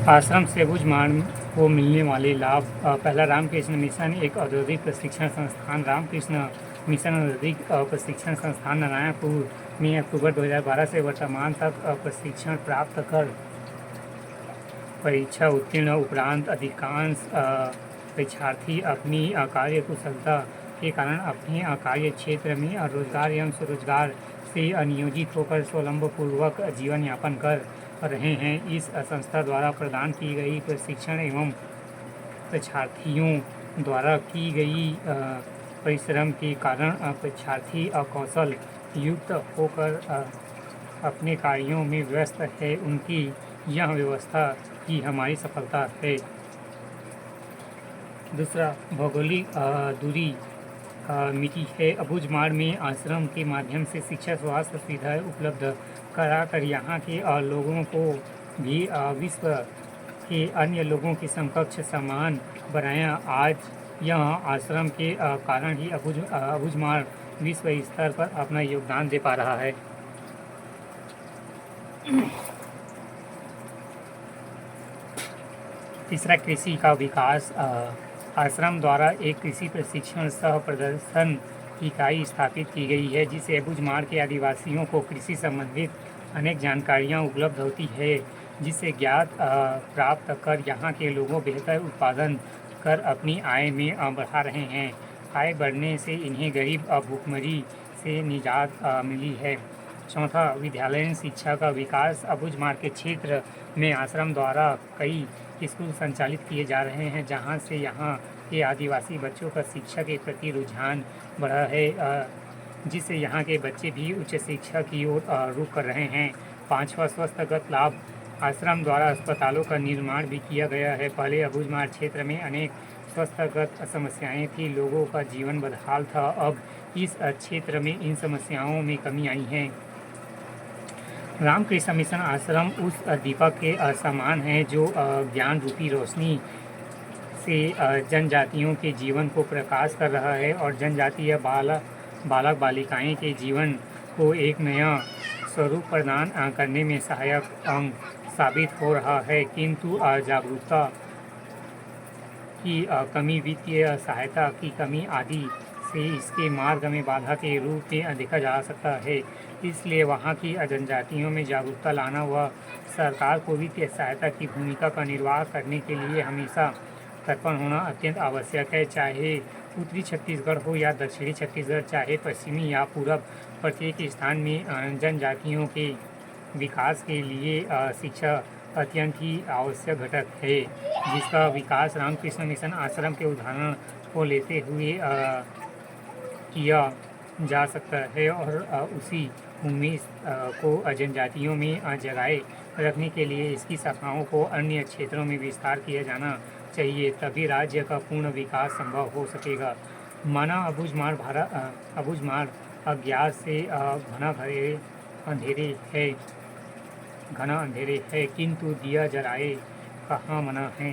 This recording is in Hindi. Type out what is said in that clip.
आश्रम से बुझमार्ग को मिलने वाले लाभ। पहला, रामकृष्ण मिशन एक औद्योगिक प्रशिक्षण संस्थान। रामकृष्ण मिशन औद्योगिक प्रशिक्षण संस्थान नारायणपुर में अक्टूबर 2012 से वर्तमान तक प्रशिक्षण प्राप्त कर परीक्षा उत्तीर्ण उपरांत अधिकांश परीक्षार्थी अपनी कार्य कुशलता के कारण अपने कार्य क्षेत्र में रोजगार एवं स्वरोजगार से नियोजित होकर स्वावलंबनपूर्वक जीवन यापन कर रहे हैं। इस संस्था द्वारा प्रदान की गई प्रशिक्षण एवं परीक्षार्थियों द्वारा की गई परिश्रम के कारण परीक्षार्थी कौशल युक्त होकर अपने कार्यों में व्यस्त है। उनकी यह व्यवस्था ही हमारी सफलता है। दूसरा, भौगोलिक दूरी मिटी है। बुझमार्ग में आश्रम के माध्यम से शिक्षा स्वास्थ्य सुविधाएं उपलब्ध कराकर यहाँ के लोगों को भी विश्व के अन्य लोगों के समकक्ष समान बनाया। आज यह आश्रम के कारण ही बुझमार्ग विश्व स्तर पर अपना योगदान दे पा रहा है। तीसरा, कृषि का विकास। आश्रम द्वारा एक कृषि प्रशिक्षण सह प्रदर्शन इकाई स्थापित की गई है, जिससे बुझमार्ग के आदिवासियों को कृषि संबंधित अनेक जानकारियाँ उपलब्ध होती है, जिससे ज्ञात प्राप्त कर यहाँ के लोगों बेहतर उत्पादन कर अपनी आय में बढ़ा रहे हैं। आय बढ़ने से इन्हें गरीब भूखमरी से निजात मिली है। चौथा, विद्यालयीन शिक्षा का विकास। बुझमार्ग के क्षेत्र में आश्रम द्वारा कई स्कूल संचालित किए जा रहे हैं, जहां से यहाँ के आदिवासी बच्चों का शिक्षा के प्रति रुझान बढ़ा है, जिससे यहाँ के बच्चे भी उच्च शिक्षा की ओर रुख कर रहे हैं। पांचवा, स्वास्थ्यगत लाभ। आश्रम द्वारा अस्पतालों का निर्माण भी किया गया है। पहले बुझमार्ग क्षेत्र में अनेक स्वास्थ्यगत समस्याएं थी, लोगों का जीवन बदहाल था। अब इस क्षेत्र में इन समस्याओं में कमी आई है। रामकृष्ण मिशन आश्रम उस दीपक के समान है जो ज्ञान रूपी रोशनी से जनजातियों के जीवन को प्रकाश कर रहा है और जनजातीय बालक बालिकाएं के जीवन को एक नया स्वरूप प्रदान करने में सहायक अंग साबित हो रहा है। किंतु जागरूकता की कमी, वित्तीय सहायता की कमी आदि से इसके मार्ग में बाधा के रूप में देखा जा सकता है। इसलिए वहाँ की जनजातियों में जागरूकता लाना व सरकार को वित्तीय सहायता की भूमिका का निर्वाह करने के लिए हमेशा तत्पर होना अत्यंत आवश्यक है। चाहे उत्तरी छत्तीसगढ़ हो या दक्षिणी छत्तीसगढ़, चाहे पश्चिमी या पूरब, प्रत्येक स्थान में जनजातियों के विकास के लिए शिक्षा अत्यंत ही आवश्यक घटक है, जिसका विकास रामकृष्ण मिशन आश्रम के उदाहरण को लेते हुए किया जा सकता है और उसी उम्मीद को जनजातियों में जगाए रखने के लिए इसकी शाखाओं को अन्य क्षेत्रों में विस्तार किया जाना चाहिए, तभी राज्य का पूर्ण विकास संभव हो सकेगा। माना अबुझमार्ग अज्ञात से घना अंधेरे है, किंतु दिया जलाए कहाँ मना है।